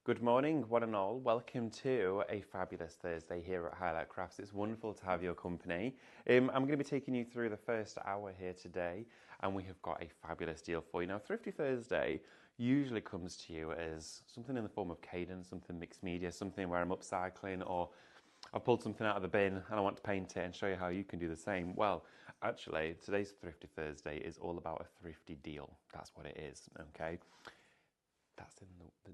Good morning, one and all. Welcome to a fabulous Thursday here at Highlight Crafts. It's wonderful to have your company. I'm going to be taking you through the first hour here today, and we have got a fabulous deal for you. Now, Thrifty Thursday usually comes to you as something in the form of cadence, something mixed media, something where I'm upcycling, or I've pulled something out of the bin and I want to paint it and show you how you can do the same. Well, actually, today's Thrifty Thursday is all about a thrifty deal. That's what it is, okay? That's in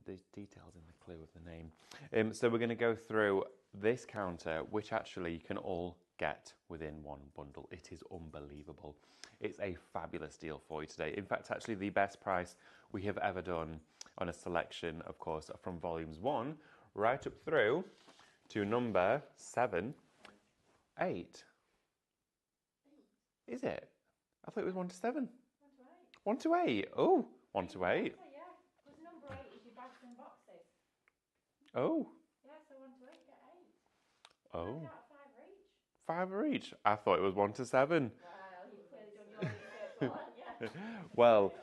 the details in the clue of the name. So we're going to go through this counter, which actually you can all get within one bundle. It is unbelievable. It's a fabulous deal for you today. In fact, actually the best price we have ever done on a selection, of course, from volumes 1 right up through to number 7, 8. Is it? I thought it was 1 to 7. 1 to 8. 1 to 8. Oh, 1 to 8. Oh. Yeah, so 1 to 8, get 8. Oh. Out 5 each. 5 are each. I thought it was 1 to 7. Well, you've clearly done your research, haven't you? Well,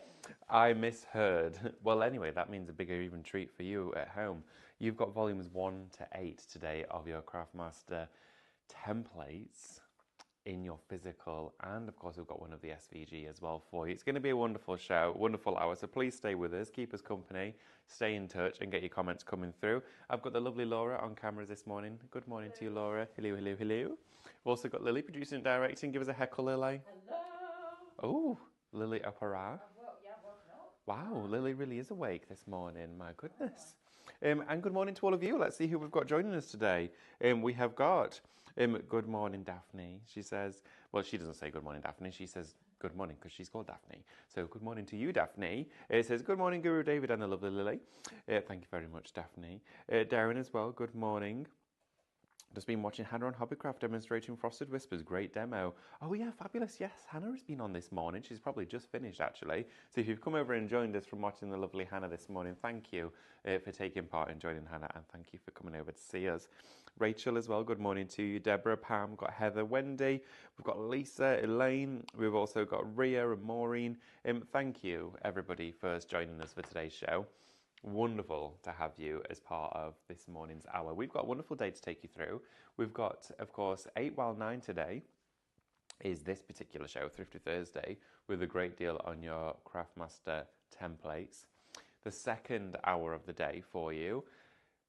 I misheard. Well, anyway, that means a bigger even treat for you at home. You've got volumes 1 to 8 today of your Craftmaster templates in your physical, and of course we've got one of the SVG as well for you. It's going to be a wonderful show, wonderful hour, so please stay with us, keep us company, stay in touch and get your comments coming through. I've got the lovely Laura on cameras this morning. Good morning to you, Laura. Hello, hello, hello. We've also got Lily producing and directing. Give us a heckle, Lily. Hello. Oh, Lily opera. I've woken up. Wow, Lily really is awake this morning, my goodness. And good morning to all of you. Let's see who we've got joining us today. We have got good morning, Daphne. She says, well, she doesn't say good morning, Daphne. She says good morning because she's called Daphne. So good morning to you, Daphne. It says good morning, Guru David and the lovely Lily. Thank you very much, Daphne. Darren as well, good morning. Just been watching Hannah on Hobbycraft demonstrating Frosted Whispers. Great demo. Oh yeah, fabulous. Yes, Hannah has been on this morning. She's probably just finished actually. So if you've come over and joined us from watching the lovely Hannah this morning, thank you for taking part in joining Hannah, and thank you for coming over to see us. Rachel as well, good morning to you. Deborah, Pam, we've got Heather, Wendy, we've got Lisa, Elaine, we've also got Ria and Maureen. Thank you everybody for joining us for today's show. Wonderful to have you as part of this morning's hour. We've got a wonderful day to take you through. We've got, of course, 8 while 9 today is this particular show, Thrifty Thursday, with a great deal on your Craftmaster templates. The second hour of the day for you.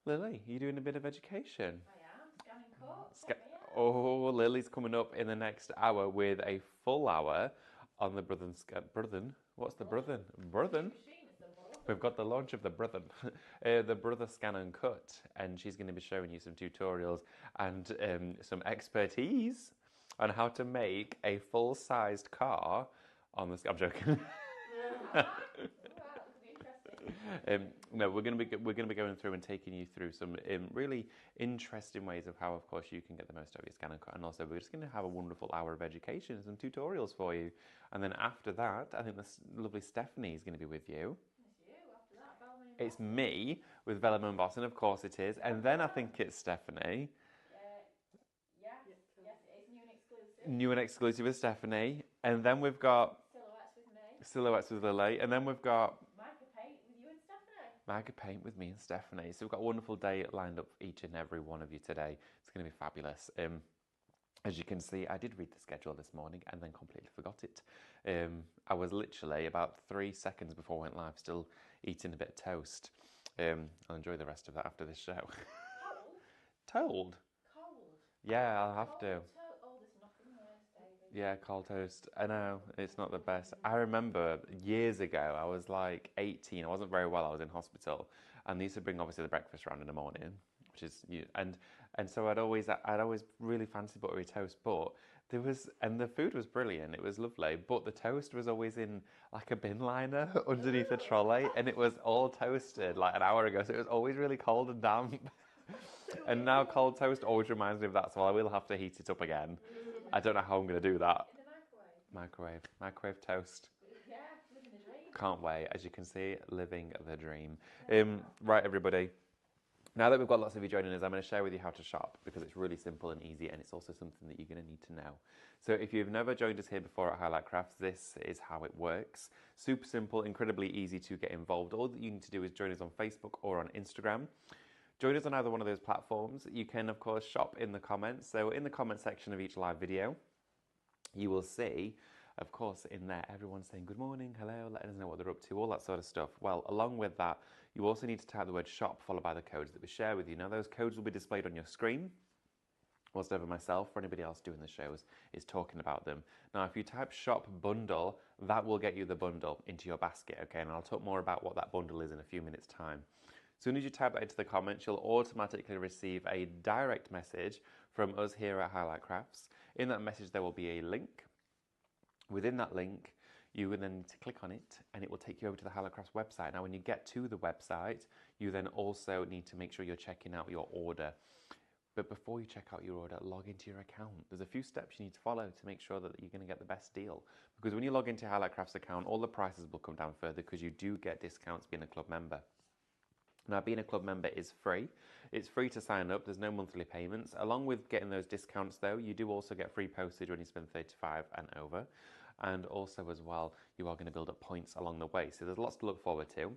Lily, are you doing a bit of education? I am, scanning cut. Oh, Lily's coming up in the next hour with a full hour on the Brothen. What's the Brothen? Brothen? We've got the launch of the Brother, the Brother Scan and Cut, and she's going to be showing you some tutorials and some expertise on how to make a full-sized car on the. I'm joking. No, we're going to be going through and taking you through some really interesting ways of how, of course, you can get the most out of your scan and cut, and also we're just going to have a wonderful hour of education and some tutorials for you. And then after that, I think this lovely Stephanie is going to be with you. It's me with Vellum and Boss, and of course it is. And then I think it's Stephanie. Yes, it's new and exclusive. New and exclusive with Stephanie. And then we've got Silhouettes with me. Silhouettes with Lily. And then we've got Mica Paint with you and Stephanie. Mica Paint with me and Stephanie. So we've got a wonderful day lined up for each and every one of you today. It's going to be fabulous. As you can see, I did read the schedule this morning and then completely forgot it. I was literally about 3 seconds before I went live still eating a bit of toast. I'll enjoy the rest of that after this show. Told? Cold. Yeah, I'll have to. Oh, there's nothing worse, David. Yeah, cold toast. I know, it's not the best. I remember years ago, I was like 18. I wasn't very well. I was in hospital. And they used to bring obviously the breakfast round in the morning, which is, and so I'd always really fancy buttery toast, but the food was brilliant, it was lovely, but the toast was always in like a bin liner underneath a trolley, and it was all toasted like an hour ago, so it was always really cold and damp. And now cold toast always reminds me of that, so I will have to heat it up again. I don't know how I'm going to do that. In the microwave. Microwave toast. Yeah, living the dream. Can't wait. As you can see, living the dream. Right, everybody. Now that we've got lots of you joining us, I'm going to share with you how to shop because it's really simple and easy, and it's also something that you're going to need to know. So if you've never joined us here before at Highlight Crafts, this is how it works. Super simple, incredibly easy to get involved. All that you need to do is join us on Facebook or on Instagram. Join us on either one of those platforms. You can, of course, shop in the comments. So in the comment section of each live video, you will see, of course, in there, everyone's saying good morning, hello, letting us know what they're up to, all that sort of stuff. Well, along with that, you also need to type the word shop followed by the codes that we share with you. Now, those codes will be displayed on your screen, whilst ever myself or anybody else doing the shows is talking about them. Now, if you type shop bundle, that will get you the bundle into your basket, okay? And I'll talk more about what that bundle is in a few minutes' time. As soon as you type that into the comments, you'll automatically receive a direct message from us here at Highlight Crafts. In that message, there will be a link. Within that link, you will then need to click on it and it will take you over to the Highlight Crafts website. Now, when you get to the website, you then also need to make sure you're checking out your order. But before you check out your order, log into your account. There's a few steps you need to follow to make sure that you're going to get the best deal. Because when you log into your Highlight Crafts account, all the prices will come down further because you do get discounts being a club member. Now, being a club member is free. It's free to sign up. There's no monthly payments. Along with getting those discounts, though, you do also get free postage when you spend 35 and over. And also, as well, you are going to build up points along the way. So there's lots to look forward to.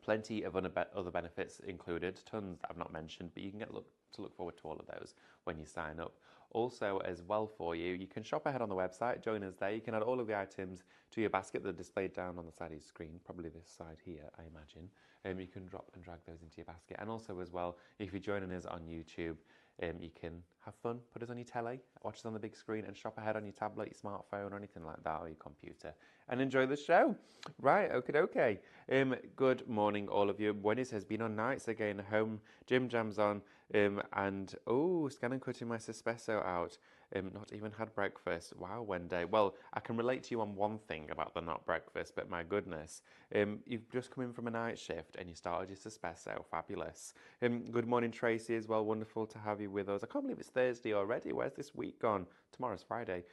Plenty of other benefits included, tons that I've not mentioned, but you can look forward to all of those when you sign up. Also, as well for you, you can shop ahead on the website, join us there. You can add all of the items to your basket that are displayed down on the side of your screen, probably this side here, I imagine. You can drop and drag those into your basket. And also as well, if you're joining us on YouTube, you can have fun, put us on your telly, watch us on the big screen and shop ahead on your tablet, your smartphone or anything like that, or your computer, and enjoy the show. Right, okay. Good morning, all of you. Wendy's has been on nights again, home, gym jams on, and scan and cutting my espresso out. Not even had breakfast. Wow, Wendy. Well, I can relate to you on one thing about the not breakfast, but my goodness. You've just come in from a night shift and you started your espresso. Fabulous. Good morning, Tracy, as well. Wonderful to have you with us. I can't believe it's Thursday already. Where's this week gone? Tomorrow's Friday.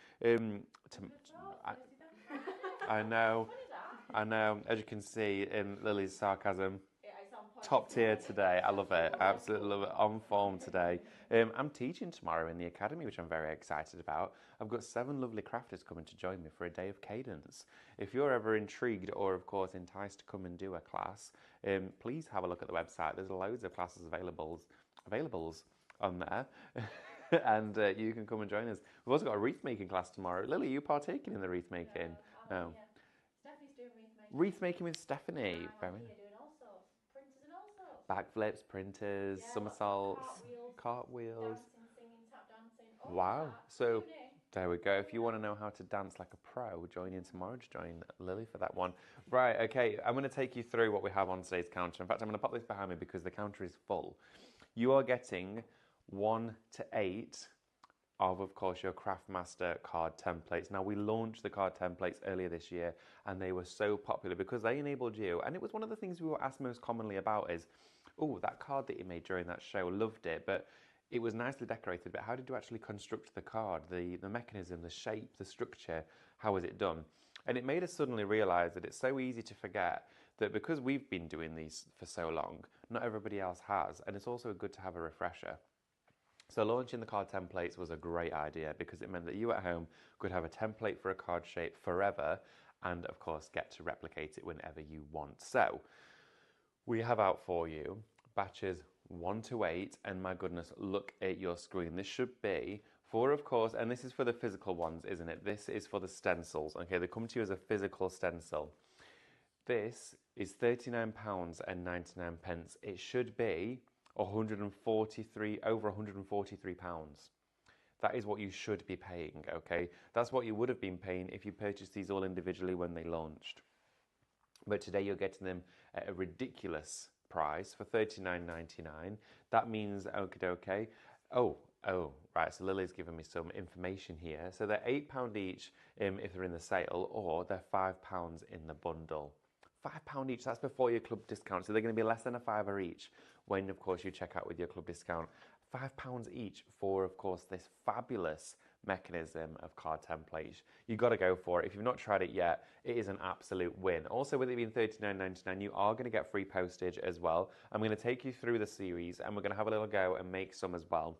I know. As you can see in Lily's sarcasm, top tier today. I love it. I absolutely love it. On form today. I'm teaching tomorrow in the academy, which I'm very excited about. I've got 7 lovely crafters coming to join me for a day of cadence. If you're ever intrigued or, of course, enticed to come and do a class, please have a look at the website. There's loads of classes availables on there. And you can come and join us. We've also got a wreath making class tomorrow. Lily, are you partaking in the wreath making? No. Yeah. Stephanie's doing wreath making. Wreath making with Stephanie. I'm Very here doing all sorts. Printers and all sorts. Backflips, printers, Yeah, somersaults, cartwheels. Dancing, singing, tap dancing. All Wow. that. So Uni. there we go. If you want to know how to dance like a pro, join in tomorrow to join Lily for that one. Right, okay. I'm going to take you through what we have on today's counter. In fact, I'm going to pop this behind me because the counter is full. You are getting 1 to 8 of course, your Craftmaster card templates. Now, we launched the card templates earlier this year, and they were so popular because they enabled you. And it was one of the things we were asked most commonly about is, oh, that card that you made during that show, loved it, but it was nicely decorated, but how did you actually construct the card, the mechanism, the shape, the structure, how was it done? And it made us suddenly realize that it's so easy to forget that because we've been doing these for so long, not everybody else has, and it's also good to have a refresher. So launching the card templates was a great idea because it meant that you at home could have a template for a card shape forever and, of course, get to replicate it whenever you want. So we have out for you batches 1 to 8, and my goodness, look at your screen. This should be for, of course, and this is for the physical ones, isn't it? This is for the stencils. Okay, they come to you as a physical stencil. This is £39.99. It should be over £143. That is what you should be paying, okay? That's what you would have been paying if you purchased these all individually when they launched. But today you're getting them at a ridiculous price for £39.99. That means, okay. Oh, right, so Lily's given me some information here. So they're £8 each if they're in the sale, or they're £5 in the bundle. £5 each, that's before your club discount. So they're going to be less than a £5 each when, of course, you check out with your club discount. £5 each for, of course, this fabulous mechanism of card templates. You've got to go for it. If you've not tried it yet, it is an absolute win. Also, with it being $39.99, you are going to get free postage as well. I'm going to take you through the series and we're going to have a little go and make some as well.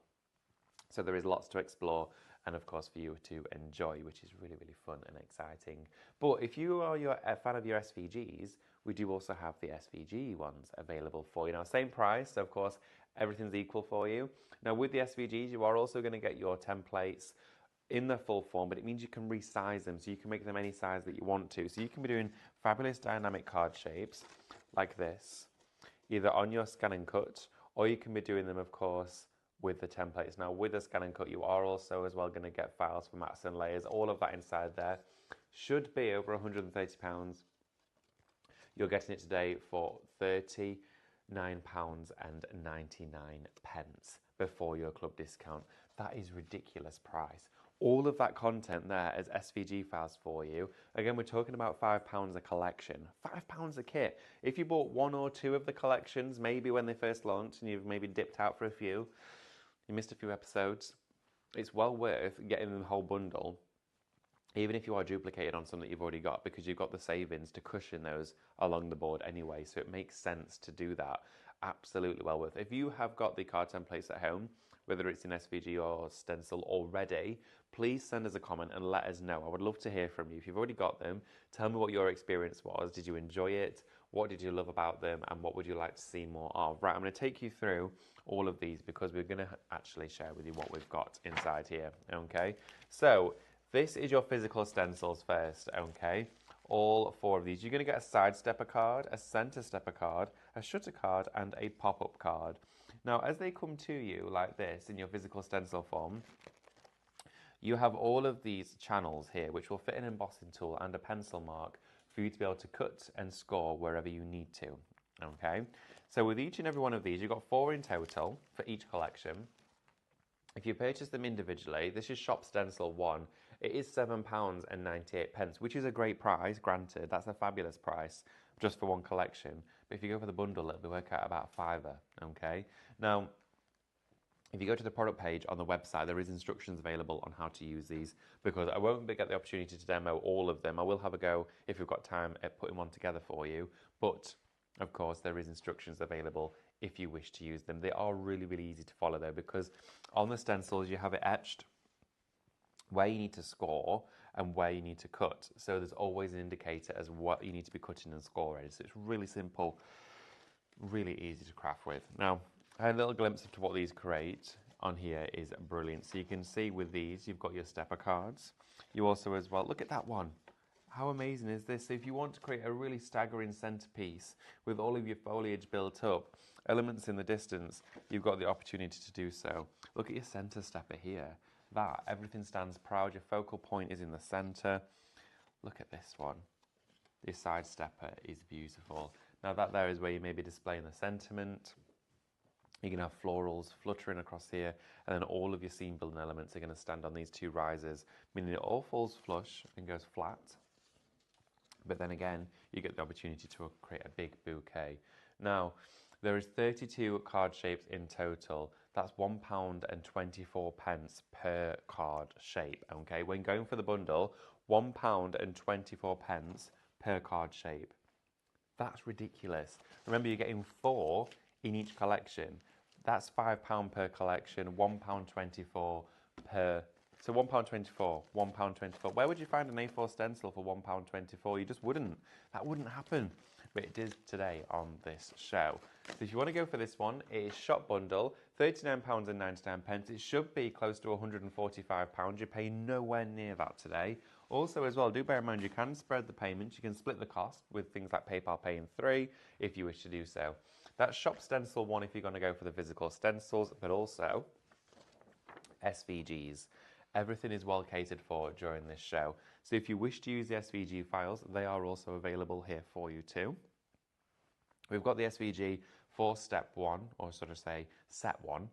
So there is lots to explore and of course for you to enjoy, which is really, really fun and exciting. But if you are a fan of your SVGs, we do also have the SVG ones available for you. Now, same price, so of course, everything's equal for you. Now, with the SVGs, you are also going to get your templates in their full form, but it means you can resize them, so you can make them any size that you want to. So you can be doing fabulous dynamic card shapes like this, either on your scan and cut, or you can be doing them, of course, with the templates. Now, with the scan and cut, you are also as well going to get files for mats and layers. All of that inside there should be over £130. You're getting it today for £39.99 before your club discount. That is ridiculous price. All of that content there as SVG files for you. Again, we're talking about £5 a collection. £5 a kit. If you bought one or two of the collections, maybe when they first launched and you've maybe dipped out for a few, you missed a few episodes, it's well worth getting the whole bundle, even if you are duplicated on some that you've already got, because you've got the savings to cushion those along the board anyway, so it makes sense to do that. Absolutely well worth it. If you have got the card templates at home, whether it's in SVG or stencil already, please send us a comment and let us know. I would love to hear from you. If you've already got them, tell me what your experience was. Did you enjoy it? What did you love about them? And what would you like to see more of? Right, I'm going to take you through all of these because we're going to actually share with you what we've got inside here, okay? So this is your physical stencils first, okay? All four of these. You're going to get a side stepper card, a center stepper card, a shutter card, and a pop-up card. Now, as they come to you like this in your physical stencil form, you have all of these channels here, which will fit an embossing tool and a pencil mark for you to be able to cut and score wherever you need to, okay? So with each and every one of these, you've got 4 in total for each collection. If you purchase them individually, this is Shop Stencil 1. It is £7.98, which is a great price, granted. That's a fabulous price just for one collection. But if you go for the bundle, it'll work out about £5, okay? Now, if you go to the product page on the website, there is instructions available on how to use these, because I won't get the opportunity to demo all of them. I will have a go if we've got time at putting one together for you. But, of course, there is instructions available if you wish to use them. They are really, really easy to follow, though, because on the stencils, you have it etched where you need to score and where you need to cut. So there's always an indicator as what you need to be cutting and scoring. So it's really simple, really easy to craft with. Now, I had a little glimpse into what these create on here is brilliant. So you can see with these, you've got your stepper cards. You also as well, look at that one. How amazing is this? So if you want to create a really staggering centerpiece with all of your foliage built up, elements in the distance, you've got the opportunity to do so. Look at your center stepper here. That, everything stands proud. Your focal point is in the center. Look at this one. Your side stepper is beautiful. Now that there is where you may be displaying the sentiment. You can have florals fluttering across here, and then all of your scene building elements are going to stand on these 2 risers, meaning it all falls flush and goes flat. But then again, you get the opportunity to create a big bouquet. Now, there is 32 card shapes in total. That's £1.24 per card shape, okay? When going for the bundle, £1.24 per card shape. That's ridiculous. Remember, you're getting 4 in each collection. That's £5 per collection, £1.24 per. So £1.24, £1.24. Where would you find an A4 stencil for £1.24? You just wouldn't. That wouldn't happen. But it is today on this show. So if you want to go for this one, it is Shop Bundle, £39.99. It should be close to £145. You're paying nowhere near that today. Also as well, do bear in mind you can spread the payments. You can split the cost with things like PayPal Pay in 3 if you wish to do so. That's Shop Stencil 1 if you're going to go for the physical stencils, but also SVGs. Everything is well catered for during this show. So if you wish to use the SVG files, they are also available here for you too. We've got the SVG for step 1, or sort of say set 1.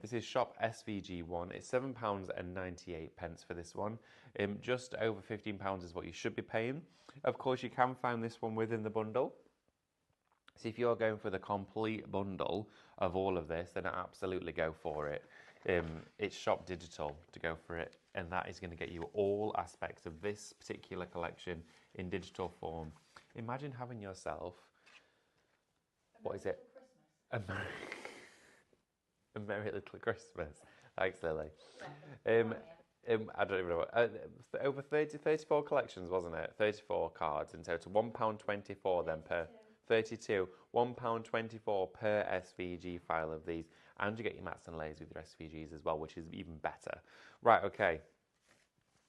This is Shop SVG 1. It's £7.98 for this one. Just over £15 is what you should be paying. Of course, you can find this one within the bundle. So if you're going for the complete bundle of all of this, then absolutely go for it. It's Shop Digital to go for it and that is going to get you all aspects of this particular collection in digital form. Imagine having yourself, what is it? A merry little Christmas. Thanks, Lily. I don't even know what, over 34 collections, wasn't it? 34 cards in total. £1.24 then per 32. £1.24 per SVG file of these. And you get your mats and layers with your SVGs as well, which is even better. Right, okay.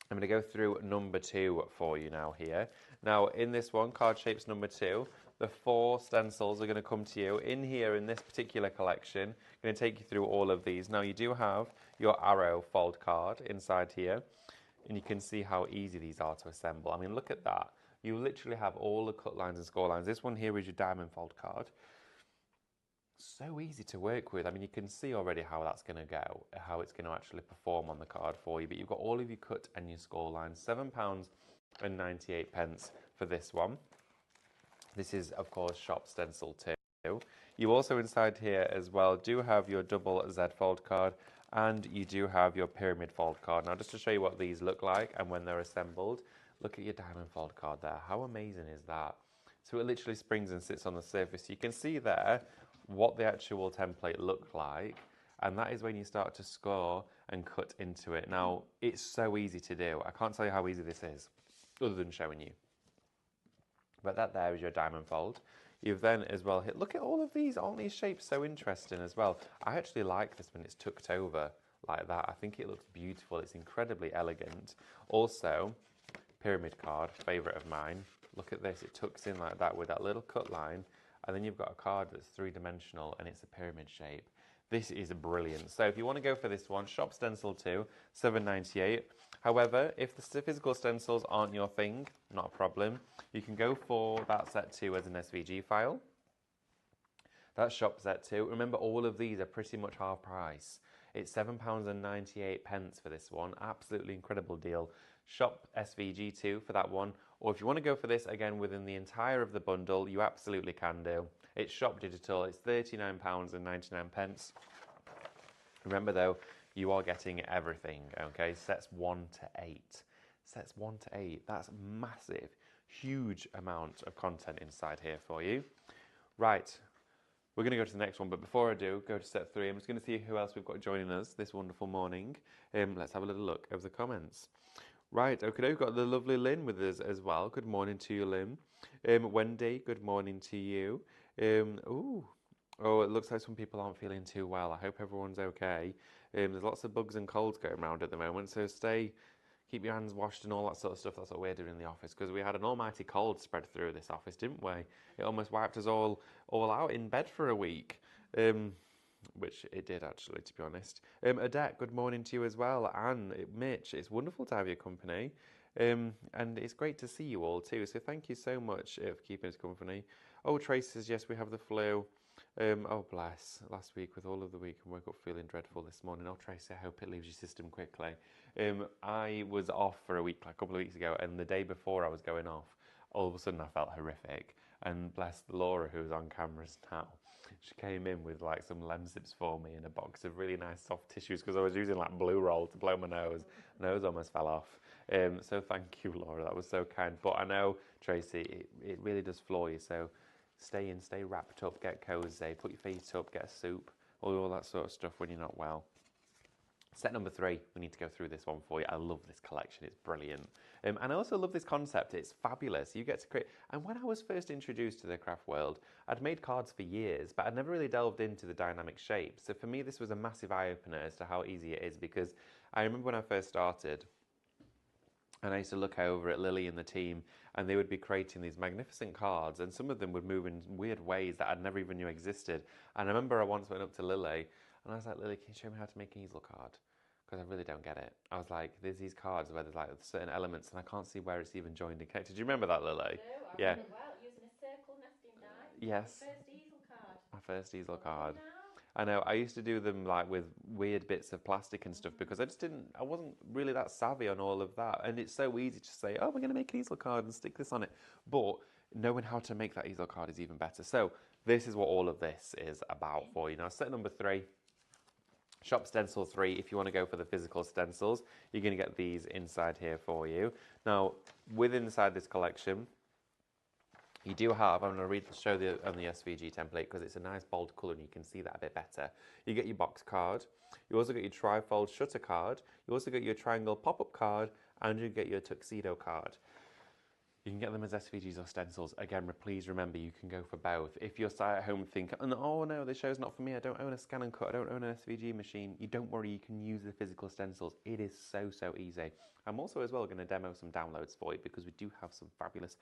I'm going to go through number 2 for you now here. Now, in this one, card shapes number 2, the 4 stencils are going to come to you in here in this particular collection. I'm going to take you through all of these. Now, you do have your arrow fold card inside here, and you can see how easy these are to assemble. I mean, look at that. You literally have all the cut lines and score lines. This one here is your diamond fold card. So easy to work with. I mean, you can see already how that's going to go, how it's going to actually perform on the card for you. But you've got all of your cut and your score lines. £7.98 for this one. This is, of course, shop stencil too. You also inside here as well do have your double Z fold card, and you do have your pyramid fold card. Now, just to show you what these look like and when they're assembled, look at your diamond fold card there. How amazing is that? So it literally springs and sits on the surface. You can see there what the actual template looked like, and that is when you start to score and cut into it. Now, it's so easy to do. I can't tell you how easy this is, other than showing you. But that there is your diamond fold. You've then as well hit, look at all of these, aren't these shapes so interesting as well? I actually like this when it's tucked over like that. I think it looks beautiful. It's incredibly elegant. Also, pyramid card, favourite of mine. Look at this, it tucks in like that with that little cut line. And then you've got a card that's 3-dimensional and it's a pyramid shape. This is brilliant. So if you want to go for this one, shop stencil 2, £7.98. However, if the physical stencils aren't your thing, not a problem. You can go for that set 2 as an SVG file. That's shop set 2. Remember, all of these are pretty much half price. It's £7.98 for this one. Absolutely incredible deal. Shop SVG 2 for that one. Or if you want to go for this again within the entire of the bundle, you absolutely can do. It's shop digital. It's £39.99. Remember though, you are getting everything, okay? Sets 1 to 8. Sets 1 to 8. That's massive, huge amount of content inside here for you. Right, we're going to go to the next one, but before I do, go to set 3. I'm just going to see who else we've got joining us this wonderful morning. Let's have a little look over the comments. Right, okay, we've got the lovely Lynn with us as well. Good morning to you, Lynn. Wendy, good morning to you. Oh, it looks like some people aren't feeling too well. I hope everyone's okay. There's lots of bugs and colds going around at the moment, so keep your hands washed and all that sort of stuff. That's what we're doing in the office, because we had an almighty cold spread through this office, didn't we? It almost wiped us all out in bed for a week. Which it did actually, to be honest. Adette, good morning to you as well. Anne, Mitch, it's wonderful to have your company. And it's great to see you all too. So thank you so much for keeping us company. Oh, Tracy says, yes, we have the flu. Oh, bless. Last week with all of the week and woke up feeling dreadful this morning. Oh, Tracy, I hope it leaves your system quickly. I was off for a week, like a couple of weeks ago, and the day before I was going off, all of a sudden I felt horrific. And bless Laura, who's on cameras now. She came in with like some Lemsips for me and a box of really nice soft tissues because I was using like blue roll to blow my nose. Nose almost fell off. So thank you, Laura. That was so kind. But I know, Tracy, it really does floor you. So stay in, stay wrapped up, get cozy, put your feet up, get a soup, all that sort of stuff when you're not well. Set number 3, we need to go through this one for you. I love this collection, it's brilliant. And I also love this concept, it's fabulous. You get to create, and when I was first introduced to the craft world, I'd made cards for years, but I'd never really delved into the dynamic shapes. So for me, this was a massive eye-opener as to how easy it is, because I remember when I first started, and I used to look over at Lily and the team, and they would be creating these magnificent cards, and some of them would move in weird ways that I'd never even knew existed. And I remember I once went up to Lily, and I was like, Lily, can you show me how to make an easel card? Because I really don't get it. I was like, there's these cards where there's like certain elements, and I can't see where it's even joined and connected. Do you remember that, Lily? I remember well, using a circle nesting die. Yes. First easel card. My first easel card. I know, I used to do them like with weird bits of plastic and stuff because I wasn't really that savvy on all of that. And it's so easy to say, oh, we're going to make an easel card and stick this on it. But knowing how to make that easel card is even better. So this is what all of this is about for you. Now, set number 3. Shop Stencil 3, if you want to go for the physical stencils, you're going to get these inside here for you. Now, inside this collection, you do have, I'm going to show the on the SVG template because it's a nice bold colour and you can see that a bit better. You get your box card, you also get your trifold shutter card, you also get your triangle pop-up card, and you get your tuxedo card. You can get them as SVGs or stencils. Again, please remember you can go for both. If you're sat at home thinking, oh no, this show's not for me, I don't own a scan and cut, I don't own an SVG machine, you don't worry, you can use the physical stencils. It is so easy. I'm also as well going to demo some downloads for you because we do have some fabulous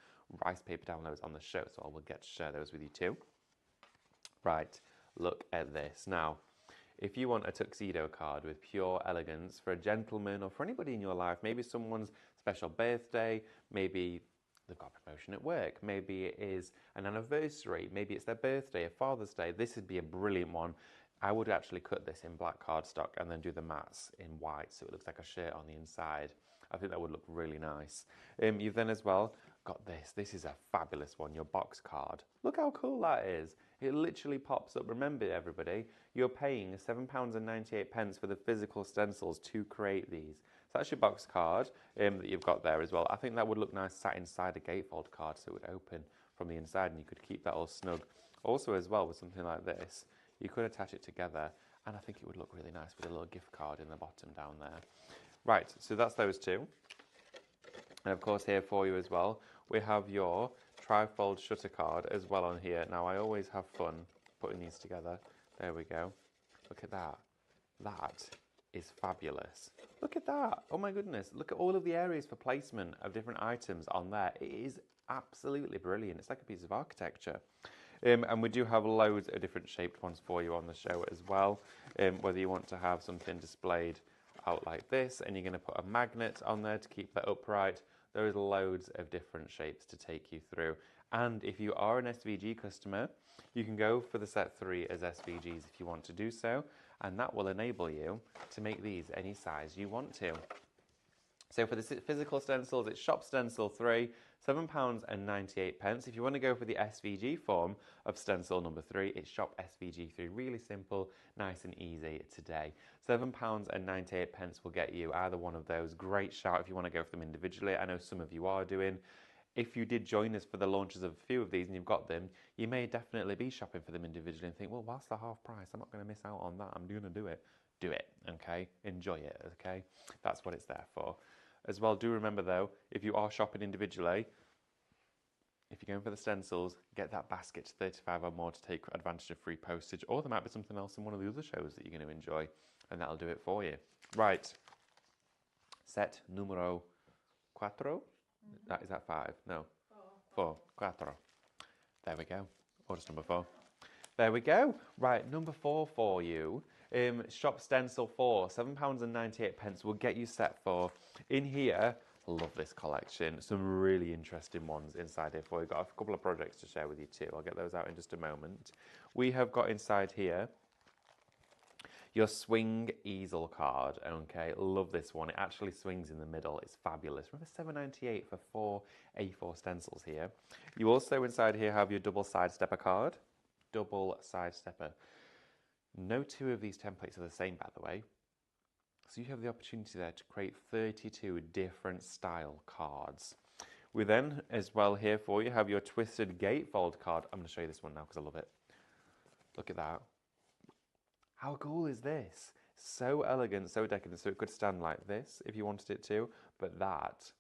rice paper downloads on the show, so I will get to share those with you too. Right, look at this. Now, if you want a tuxedo card with pure elegance for a gentleman or for anybody in your life, maybe someone's special birthday, maybe they've got a promotion at work, maybe it is an anniversary, maybe it's their birthday, a Father's Day, this would be a brilliant one. I would actually cut this in black cardstock and then do the mats in white so it looks like a shirt on the inside. I think that would look really nice. You've then as well got this. This is a fabulous one, your box card. Look how cool that is. It literally pops up. Remember everybody, you're paying £7.98 for the physical stencils to create these. So that's your box card that you've got there as well. I think that would look nice sat inside a gatefold card so it would open from the inside and you could keep that all snug. Also as well with something like this, you could attach it together and I think it would look really nice with a little gift card in the bottom down there. Right, so that's those two. And of course here for you as well, we have your trifold shutter card as well on here. Now I always have fun putting these together. There we go. Look at that. That is fabulous. Look at that. Oh my goodness. Look at all of the areas for placement of different items on there. It is absolutely brilliant. It's like a piece of architecture. And we do have loads of different shaped ones for you on the show as well. Whether you want to have something displayed out like this and you're going to put a magnet on there to keep that upright, there is loads of different shapes to take you through. And if you are an SVG customer, you can go for the set 3 as SVGs if you want to do so, and that will enable you to make these any size you want to. So for the physical stencils, it's Shop Stencil 3, £7.98. If you want to go for the SVG form of stencil number 3, it's Shop SVG 3. Really simple, nice and easy today. £7.98 will get you either one of those. Great shout if you want to go for them individually. I know some of you are doing. If you did join us for the launches of a few of these and you've got them, you may definitely be shopping for them individually and think, well, whilst they're half price, I'm not going to miss out on that. I'm going to do it. Do it, okay? Enjoy it, okay? That's what it's there for. As well, do remember though, if you are shopping individually, if you're going for the stencils, get that basket to 35 or more to take advantage of free postage, or there might be something else in one of the other shows that you're going to enjoy, and that'll do it for you. Right, set numero 4. Is that 5? No. 4. 4. There we go. Or just number 4. There we go. Right, number 4 for you. Shop Stencil 4, £7.98 will get you set for. In here, love this collection. Some really interesting ones inside here for you. Got a couple of projects to share with you too. I'll get those out in just a moment. We have got inside here your swing easel card. Okay, love this one. It actually swings in the middle. It's fabulous. Remember, £7.98 for 4 A4 stencils here. You also inside here have your double side stepper card. Double side stepper. No two of these templates are the same, by the way. So you have the opportunity there to create 32 different style cards. We then, as well here for you, have your twisted gatefold card. I'm going to show you this one now because I love it. Look at that. How cool is this? So elegant, so decadent. So it could stand like this if you wanted it to, but that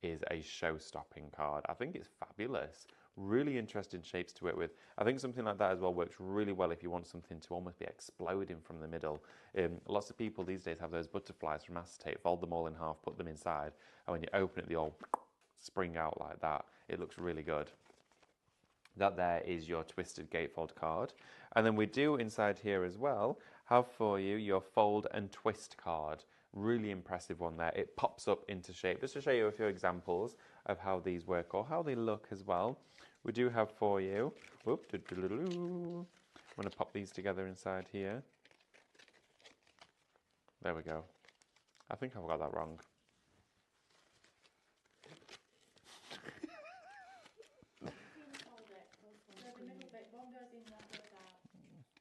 is a show-stopping card. I think it's fabulous. Really interesting shapes to work with. I think something like that as well works really well if you want something to almost be exploding from the middle. Lots of people these days have those butterflies from acetate, fold them all in half, put them inside, and when you open it, they all spring out like that. It looks really good. That there is your twisted gatefold card. And then we do inside here as well have for you your fold and twist card. Really impressive one there. It pops up into shape. Just to show you a few examples of how these work or how they look as well. We do have for you, I'm going to pop these together inside here. There we go. I think I've got that wrong.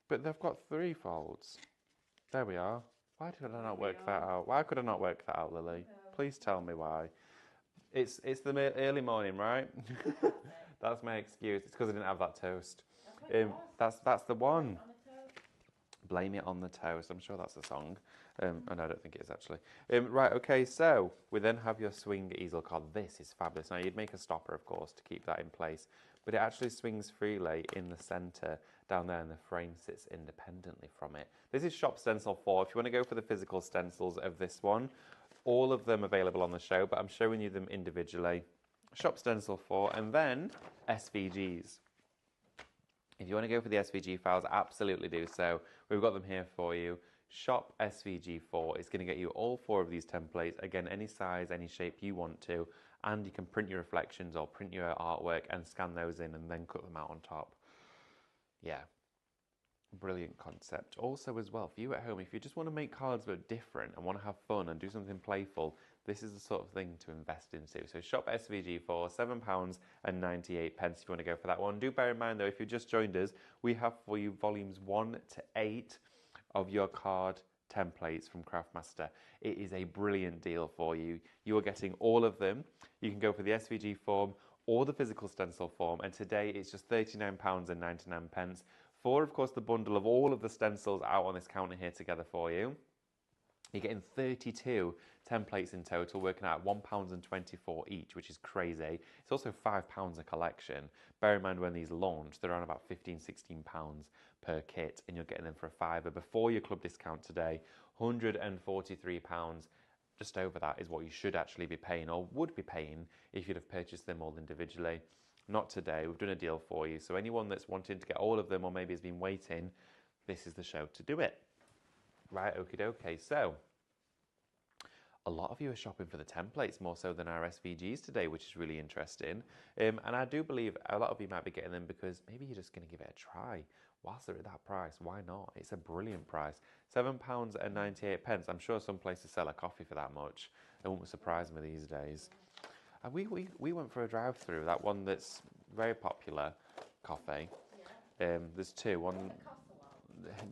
But they've got 3 folds. There we are. Why did I not work that out? Why could I not work that out, Lily? Please tell me why. It's the early morning, right? That's my excuse. It's because I didn't have that toast. That's the one. Blame it on the toast. I'm sure that's a song. No, I don't think it is actually. Right, okay, so we then have your swing easel card. This is fabulous. Now, you'd make a stopper, of course, to keep that in place, but it actually swings freely in the centre down there, and the frame sits independently from it. This is Shop Stencil 4. If you want to go for the physical stencils of this one, all of them available on the show, but I'm showing you them individually. Shop Stencil 4, and then SVGs. If you want to go for the SVG files, absolutely do so. We've got them here for you. Shop SVG4 is going to get you all 4 of these templates. Again, any size, any shape you want to. And you can print your reflections or print your artwork and scan those in and then cut them out on top. Yeah, brilliant concept. Also as well, for you at home, if you just want to make cards that are different and want to have fun and do something playful, this is the sort of thing to invest into. So Shop SVG for £7.98 if you want to go for that one. Do bear in mind though, if you just joined us, we have for you volumes 1 to 8 of your card templates from Craftmaster. It is a brilliant deal for you. You are getting all of them. You can go for the SVG form or the physical stencil form, and today it's just £39.99 for, of course, the bundle of all of the stencils out on this counter here together for you. You're getting 32 templates in total, working out at £1.24 each, which is crazy. It's also £5 a collection. Bear in mind when these launch, they're on about £15–16 per kit, and you're getting them for a £5 before your club discount today. £143, just over that is what you should actually be paying, or would be paying if you'd have purchased them all individually. Not today. We've done a deal for you. So anyone that's wanting to get all of them, or maybe has been waiting, this is the show to do it. Right, okie dokie. So, a lot of you are shopping for the templates more so than our SVGs today, which is really interesting. And I do believe a lot of you might be getting them because maybe you're just going to give it a try. Whilst they're at that price, why not? It's a brilliant price. £7.98. I'm sure some places sell a coffee for that much. It wouldn't surprise me these days. And we went for a drive-through, that one that's very popular, coffee. There's two. One,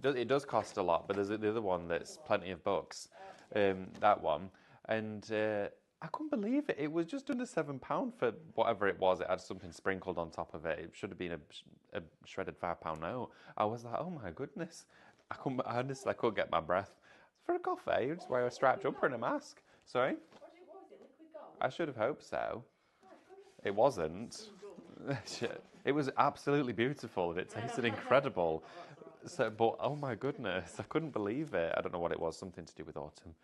it does cost a lot, but there's the other one that's plenty of bucks. That one, and I couldn't believe it. It was just under £7 for whatever it was. It had something sprinkled on top of it. It should have been a shredded £5 note. I was like, oh my goodness! I honestly couldn't get my breath for a coffee. You just wear a striped jumper and a mask. Sorry. What was it? Liquid gold? I should have hoped so. It wasn't. It was absolutely beautiful and it tasted incredible. So, but oh my goodness, I couldn't believe it. I don't know what it was, something to do with autumn.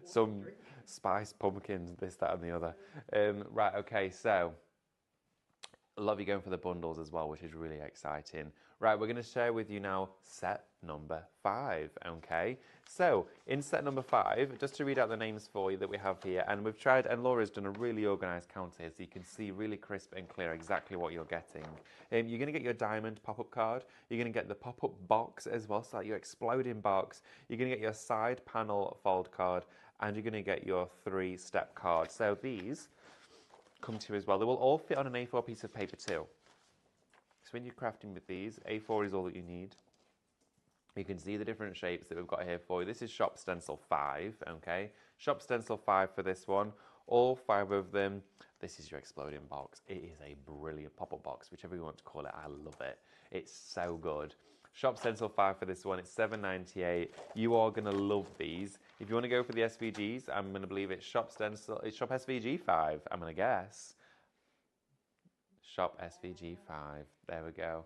Some spiced pumpkins, this, that, and the other. Right, okay, so I love you going for the bundles as well, which is really exciting. Right, we're going to share with you now set number 5, okay? So, in set number 5, just to read out the names for you that we have here, and we've tried, and Laura's done a really organised count here, so you can see really crisp and clear exactly what you're getting. You're going to get your diamond pop-up card, you're going to get the pop-up box as well, so like your exploding box, you're going to get your side panel fold card, and you're going to get your 3-step card. So these come to you as well. They will all fit on an A4 piece of paper too. So when you're crafting with these, A4 is all that you need. You can see the different shapes that we've got here for you. This is Shop Stencil 5, okay? Shop Stencil 5 for this one. All 5 of them. This is your exploding box. It is a brilliant pop-up box, whichever you want to call it. I love it. It's so good. Shop Stencil 5 for this one. It's £7.98. You are going to love these. If you want to go for the SVGs, I'm going to believe it's Shop SVG 5, I'm going to guess. Shop SVG 5. There we go.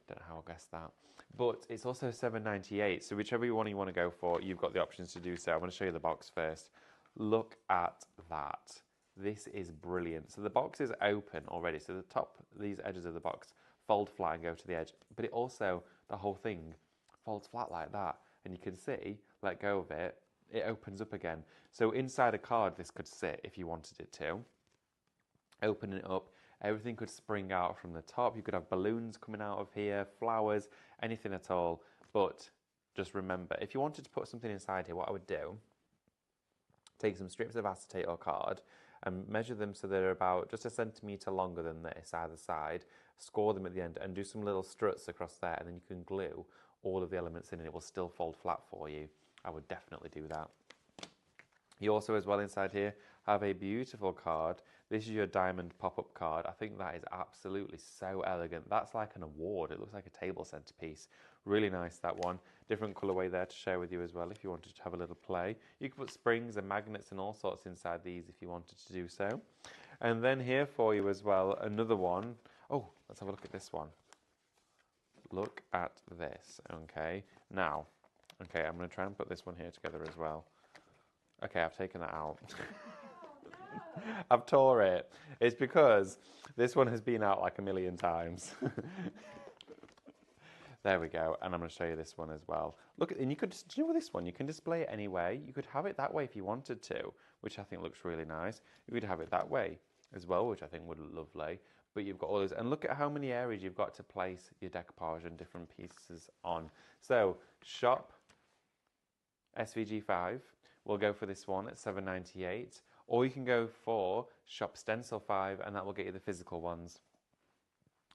Don't know how I guessed that. But it's also £7.98, so whichever one you want to go for, you've got the options to do so. I'm going to show you the box first. Look at that. This is brilliant. So the box is open already. So the top, these edges of the box fold flat and go to the edge. But it also, the whole thing folds flat like that. And you can see, let go of it, it opens up again. So inside a card, this could sit if you wanted it to. Open it up. Everything could spring out from the top. You could have balloons coming out of here, flowers, anything at all. But just remember, if you wanted to put something inside here, what I would do, take some strips of acetate or card and measure them so they're about just a centimetre longer than this either side, score them at the end and do some little struts across there, and then you can glue all of the elements in and it will still fold flat for you, I would definitely do that. You also, as well, inside here, have a beautiful card. This is your diamond pop-up card. I think that is absolutely so elegant. That's like an award. It looks like a table centerpiece. Really nice, that one. Different colorway there to share with you as well if you wanted to have a little play. You can put springs and magnets and all sorts inside these if you wanted to do so. And then here for you as well, another one. Oh, let's have a look at this one. Look at this, okay? Now, okay, I'm going to try and put this one here together as well. Okay, I've taken that out. I've tore it. It's because this one has been out like a million times. There we go, and I'm going to show you this one as well. Look, and you could, do you know this one? You can display it any way. You could have it that way if you wanted to, which I think looks really nice. You could have it that way as well, which I think would look lovely. But you've got all those, and look at how many areas you've got to place your decoupage and different pieces on. So, shop SVG5. We'll go for this one at $7.98, or you can go for Shop Stencil 5, and that will get you the physical ones.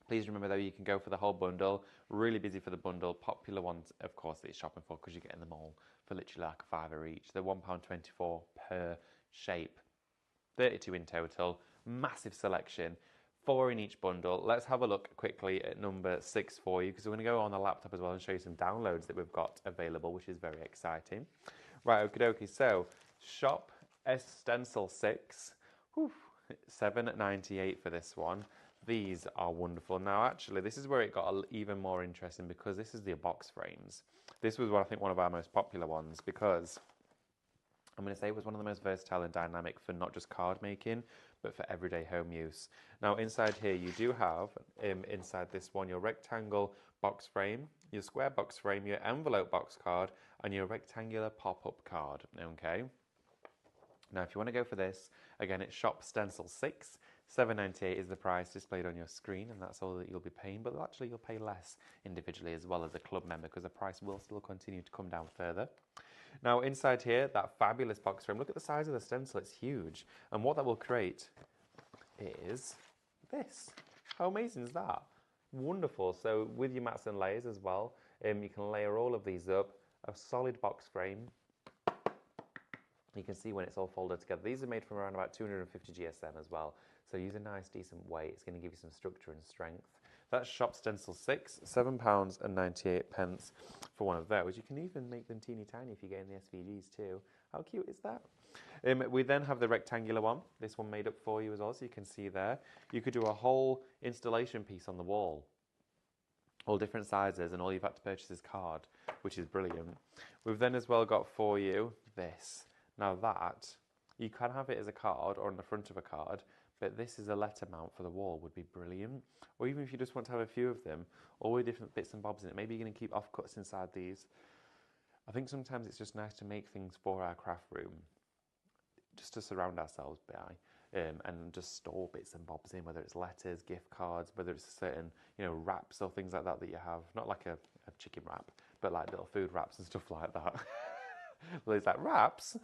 Please remember though, you can go for the whole bundle. Really busy for the bundle. Popular ones, of course, that you're shopping for because you're getting them all for literally like a £5 each. They're £1.24 per shape. 32 in total. Massive selection. 4 in each bundle. Let's have a look quickly at number 6 for you because we're going to go on the laptop as well and show you some downloads that we've got available, which is very exciting. Right, okie dokie. So, Shop S Stencil 6, $7.98 for this one. These are wonderful. Now, actually, this is where it got even more interesting because this is the box frames. This was, I think, one of our most popular ones because I'm going to say it was one of the most versatile and dynamic for not just card making, but for everyday home use. Now, inside here, you do have, inside this one, your rectangle box frame, your square box frame, your envelope box card, and your rectangular pop-up card, okay? Now, if you want to go for this, again, it's Shop Stencil 6. $7.98 is the price displayed on your screen, and that's all that you'll be paying, but actually you'll pay less individually as well as a club member because the price will still continue to come down further. Now, inside here, that fabulous box frame, look at the size of the stencil, it's huge. And what that will create is this. How amazing is that? Wonderful. So with your mats and layers as well, you can layer all of these up. A solid box frame. You can see when it's all folded together. These are made from around about 250 GSM as well. So use a nice, decent weight. It's going to give you some structure and strength. That's Shop Stencil 6, £7.98 for one of those. You can even make them teeny tiny if you get in the SVGs too. How cute is that? We then have the rectangular one. This one made up for you as well, so you can see there. You could do a whole installation piece on the wall. All different sizes, and all you've had to purchase is card, which is brilliant. We've then as well got for you this. Now that, you can have it as a card or on the front of a card, but this is a letter mount for the wall would be brilliant. Or even if you just want to have a few of them, all with different bits and bobs in it. Maybe you're going to keep offcuts inside these. I think sometimes it's just nice to make things for our craft room, just to surround ourselves by, and just store bits and bobs in, whether it's letters, gift cards, whether it's a certain, wraps or things like that that you have. Not like a chicken wrap, but like little food wraps and stuff like that. Well, is that wraps?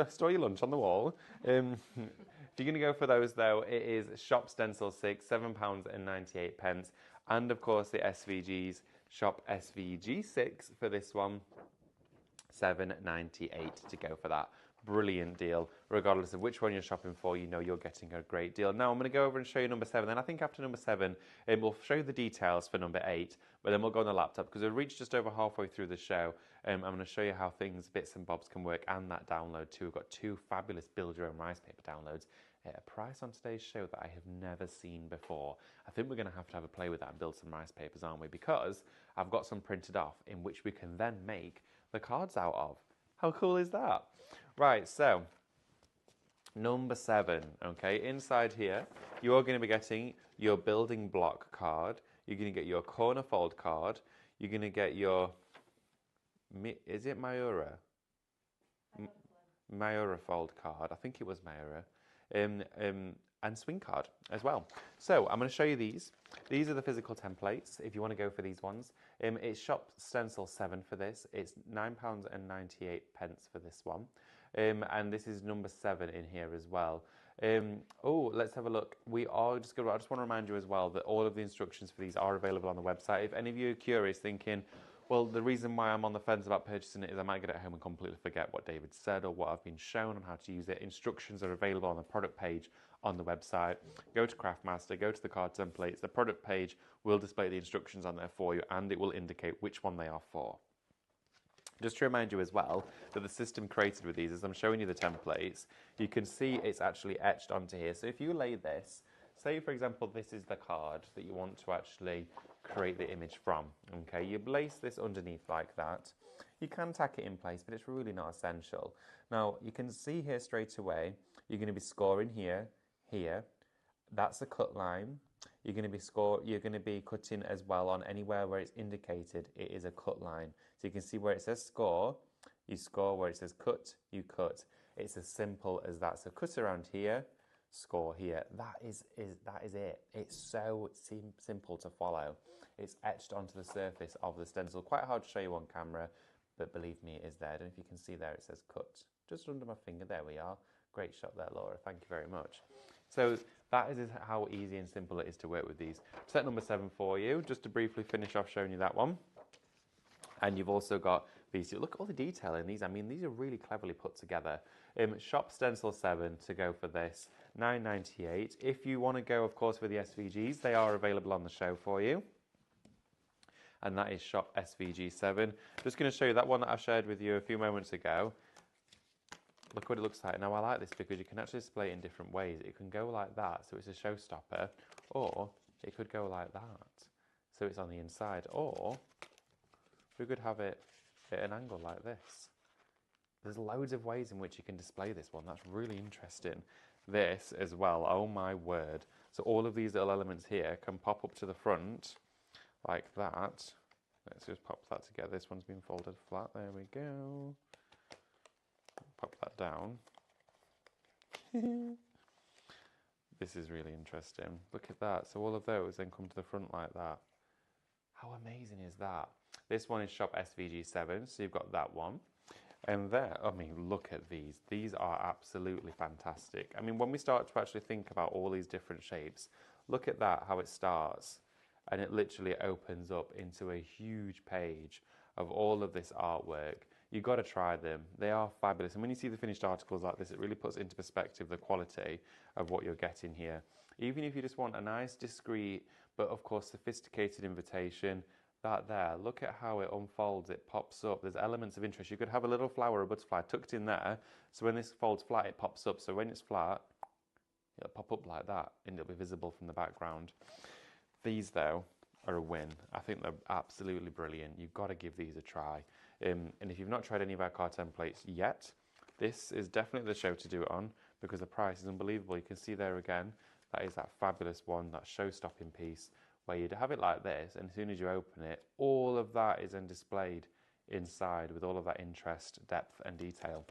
Store your lunch on the wall. If you're going to go for those, though, it is Shop Stencil 6, £7.98. And, of course, the SVGs, Shop SVG 6 for this one, $7.98 to go for that. Brilliant deal. Regardless of which one you're shopping for, you know you're getting a great deal. Now, I'm going to go over and show you number 7. Then I think after number 7, we'll show you the details for number 8, but then we'll go on the laptop because we've reached just over halfway through the show. I'm going to show you how things, bits and bobs can work and that download too. We've got 2 fabulous build your own rice paper downloads at a price on today's show that I have never seen before. I think we're going to have a play with that and build some rice papers, aren't we? Because I've got some printed off in which we can then make the cards out of. How cool is that? Right, so number 7, okay, inside here, you're going to be getting your building block card, you're going to get your corner fold card, you're going to get your, is it Mayura? Mayura fold card, I think it was Mayura, and swing card as well. So I'm going to show you these. These are the physical templates if you want to go for these ones. It's Shop Stencil 7 for this. It's £9.98 for this one. And this is number 7 in here as well. Oh, let's have a look. We are just going to, I just want to remind you as well that all of the instructions for these are available on the website. If any of you are curious, thinking, well, the reason why I'm on the fence about purchasing it is I might get it home and completely forget what David said or what I've been shown on how to use it. Instructions are available on the product page on the website. Go to Craftmaster, go to the card templates. The product page will display the instructions on there for you, and it will indicate which one they are for. Just to remind you as well that the system created with these, as I'm showing you the templates, you can see it's actually etched onto here. So if you lay this, say for example this is the card that you want to actually create the image from, okay, you place this underneath like that. You can tack it in place, but it's really not essential. Now you can see here straight away, you're going to be scoring here, here, that's a cut line. You're going to be cutting as well on anywhere where it's indicated it is a cut line. So you can see where it says score, you score. Where it says cut, you cut. It's as simple as that. So cut around here, score here. That is it. It's so simple to follow. It's etched onto the surface of the stencil. Quite hard to show you on camera, but believe me, it is there. I don't know if you can see there. It says cut just under my finger. There we are. Great shot there, Laura. Thank you very much. So that is how easy and simple it is to work with these. Set number 7 for you, just to briefly finish off showing you that one. And you've also got these. Look at all the detail in these. I mean, these are really cleverly put together. Shop Stencil 7 to go for this, $9.98. If you want to go, of course, for the SVGs, they are available on the show for you. And that is Shop SVG 7. Just going to show you that one that I shared with you a few moments ago. Look what it looks like. Now I like this because you can actually display it in different ways. It can go like that, so it's a showstopper, or it could go like that, so it's on the inside, or we could have it at an angle like this. There's loads of ways in which you can display this one. That's really interesting. This as well, oh my word. So all of these little elements here can pop up to the front like that. Let's just pop that together. This one's been folded flat. There we go. Pop that down. This is really interesting. Look at that. So all of those then come to the front like that. How amazing is that? This one is Shop SVG 7, so you've got that one. And there, I mean, look at these. These are absolutely fantastic. I mean, when we start to actually think about all these different shapes, look at that, how it starts. And it literally opens up into a huge page of all of this artwork. You've got to try them. They are fabulous. And when you see the finished articles like this, it really puts into perspective the quality of what you're getting here. Even if you just want a nice, discreet, but of course sophisticated invitation, that there, look at how it unfolds, it pops up. There's elements of interest. You could have a little flower or butterfly tucked in there. So when this folds flat, it pops up. So when it's flat, it'll pop up like that and it'll be visible from the background. These though are a win. I think they're absolutely brilliant. You've got to give these a try. And if you've not tried any of our card templates yet, this is definitely the show to do it on because the price is unbelievable. You can see there again, that is that fabulous one, that show-stopping piece where you'd have it like this, and as soon as you open it, all of that is then displayed inside with all of that interest, depth and detail.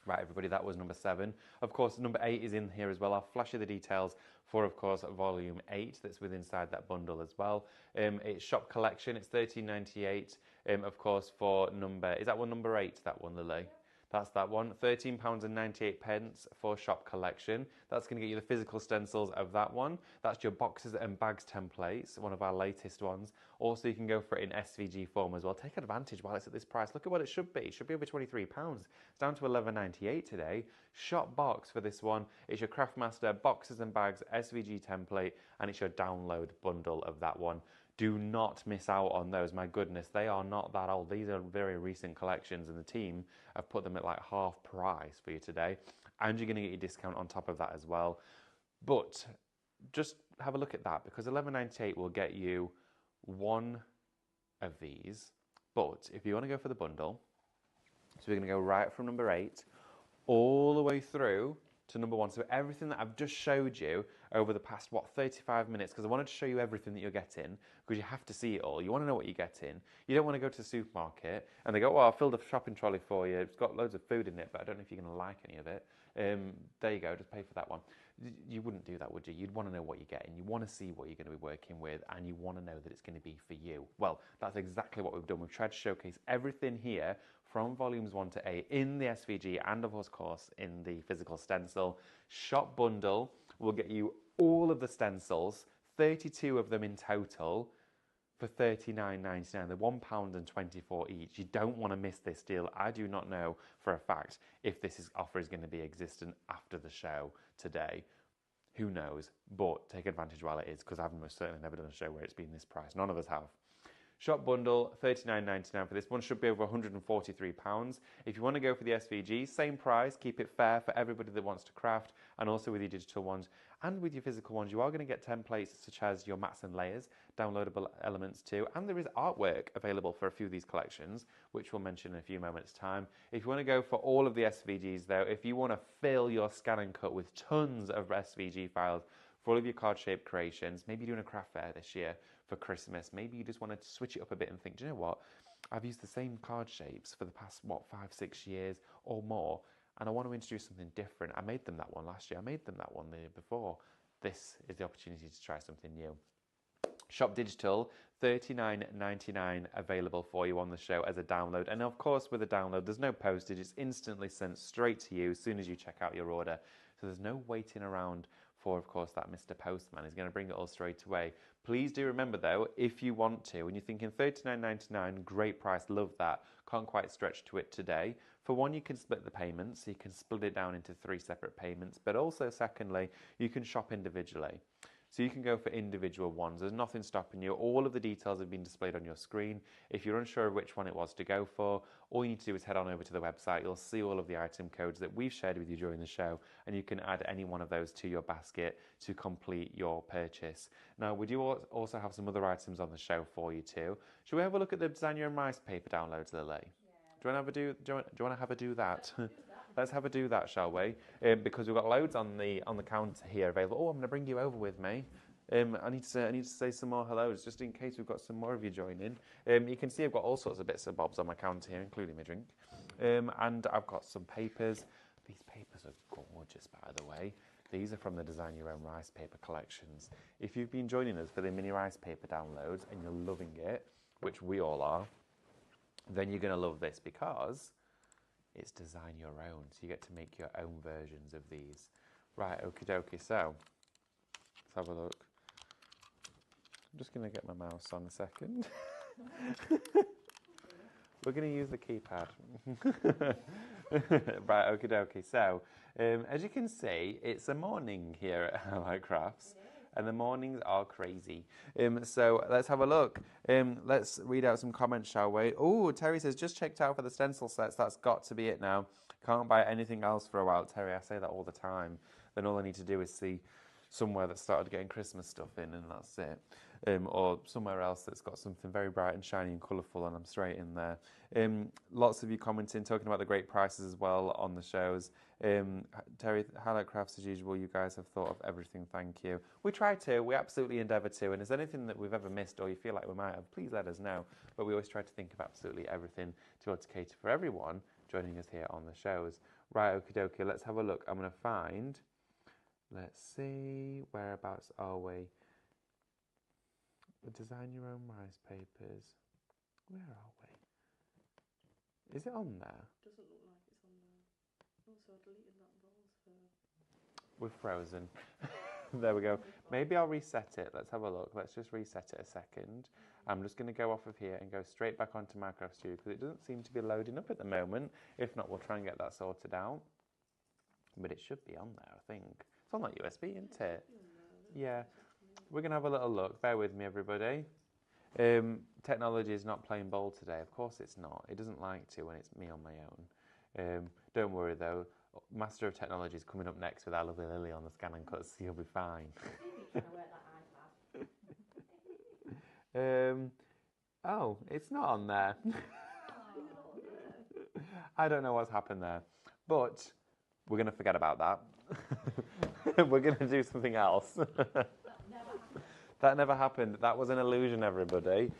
Right, everybody, that was number 7. Of course, number 8 is in here as well. I'll flash you the details for, of course, volume 8 that's within inside that bundle as well. It's Shop Collection. It's $13.98, of course, for number... Is that one number 8, that one, Lily? That's that one. £13.98 for Shop Collection. That's going to get you the physical stencils of that one. That's your boxes and bags templates, one of our latest ones. Also, you can go for it in SVG form as well. Take advantage while it's at this price. Look at what it should be. It should be over £23. It's down to $11.98 today. Shop box for this one. It's your Craftmaster boxes and bags SVG template, and it's your download bundle of that one. Do not miss out on those. My goodness, they are not that old. These are very recent collections, and the team have put them at like half price for you today. And you're going to get your discount on top of that as well. But just have a look at that, because $11.98 will get you one of these. But if you want to go for the bundle, so we're going to go right from number 8 all the way through to number 1. So everything that I've just showed you over the past, 35 minutes, because I wanted to show you everything that you're getting, because you have to see it all. You want to know what you're getting. You don't want to go to the supermarket and they go, well, I filled a shopping trolley for you. It's got loads of food in it, but I don't know if you're going to like any of it. There you go, just pay for that one. You wouldn't do that, would you? You'd want to know what you're getting. You want to see what you're going to be working with, and you want to know that it's going to be for you. Well, that's exactly what we've done. We've tried to showcase everything here from volumes 1 to 8 in the SVG and of course in the physical stencil. Shop bundle will get you all of the stencils, 32 of them in total, for £39.99. They're £1.24 each. You don't want to miss this deal. I do not know for a fact if this offer is going to be existent after the show today. Who knows? But take advantage while it is, because I've most certainly never done a show where it's been this price. None of us have. Shop bundle, £39.99 for this one. Should be over £143. If you want to go for the SVG, same price. Keep it fair for everybody that wants to craft, and also with your digital ones and with your physical ones, you are going to get templates such as your mats and layers, downloadable elements too, and there is artwork available for a few of these collections, which we'll mention in a few moments' time. If you want to go for all of the SVGs though, if you want to fill your scan and cut with tons of SVG files for all of your card-shaped creations, maybe you're doing a craft fair this year for Christmas, maybe you just want to switch it up a bit and think, do you know what, I've used the same card shapes for the past, 5-6 years or more, and I want to introduce something different. I made them that one last year, I made them that one the year before. This is the opportunity to try something new. Shop Digital, $39.99 available for you on the show as a download. And of course, with a download, there's no postage. It's instantly sent straight to you as soon as you check out your order. So there's no waiting around for, of course, that Mr. Postman. He's going to bring it all straight away. Please do remember, though, if you want to, and you're thinking $39.99, great price, love that, can't quite stretch to it today. For one, you can split the payments. So you can split it down into 3 separate payments. But also, secondly, you can shop individually. So you can go for individual ones. There's nothing stopping you. All of the details have been displayed on your screen. If you're unsure of which one it was to go for, all you need to do is head on over to the website. You'll see all of the item codes that we've shared with you during the show, and you can add any one of those to your basket to complete your purchase. Now, we do also have some other items on the show for you too. Should we have a look at the Design Your Own Rice paper downloads, Lily? Yeah. Do you want to have a do that? Let's have a do that, shall we? Because we've got loads on the counter here available. Oh, I'm going to bring you over with me. I need to say some more hellos, just in case we've got some more of you joining. You can see I've got all sorts of bits and bobs on my counter here, including my drink. And I've got some papers. These papers are gorgeous, by the way. These are from the Design Your Own Rice paper collections. If you've been joining us for the mini rice paper downloads and you're loving it, which we all are, then you're going to love this because it's design your own, so you get to make your own versions of these. Right, okie dokie, so let's have a look. I'm just going to get my mouse on a second. We're going to use the keypad. Right, okie dokie, so as you can see, it's a morning here at Highlight Crafts. And the mornings are crazy. So let's have a look. Let's read out some comments, shall we? Oh, Terry says, just checked out for the stencil sets. That's got to be it now. Can't buy anything else for a while. Terry, I say that all the time. Then all I need to do is see somewhere that started getting Christmas stuff in, and that's it. Or somewhere else that's got something very bright and shiny and colourful, and I'm straight in there. Lots of you commenting, talking about the great prices as well on the shows. Terry, Highlight Crafts as usual, you guys have thought of everything, thank you. We try to, we absolutely endeavour to, and if there's anything that we've ever missed or you feel like we might have, please let us know. But we always try to think of absolutely everything to be able to cater for everyone joining us here on the shows. Right, okie dokie, let's have a look. I'm going to find, let's see, whereabouts are we? Design Your Own Rice papers. Where are we? Is it on there? Doesn't look like it's on there. Also, I deleted that balls for... We're frozen. There we go. Maybe I'll reset it. Let's have a look. Let's just reset it a second. I'm just going to go off of here and go straight back onto Minecraft Studio because it doesn't seem to be loading up at the moment. If not, we'll try and get that sorted out. But it should be on there, I think. It's on that USB, isn't it? Yeah. We're going to have a little look. Bear with me, everybody. Technology is not playing ball today. Of course it's not. It doesn't like to when it's me on my own. Don't worry, though. Master of Technology is coming up next with our lovely Lily on the scan and cuts. You'll be fine. Oh, it's not on there. I don't know what's happened there. But we're going to forget about that. We're going to do something else. That never happened. That was an illusion, everybody.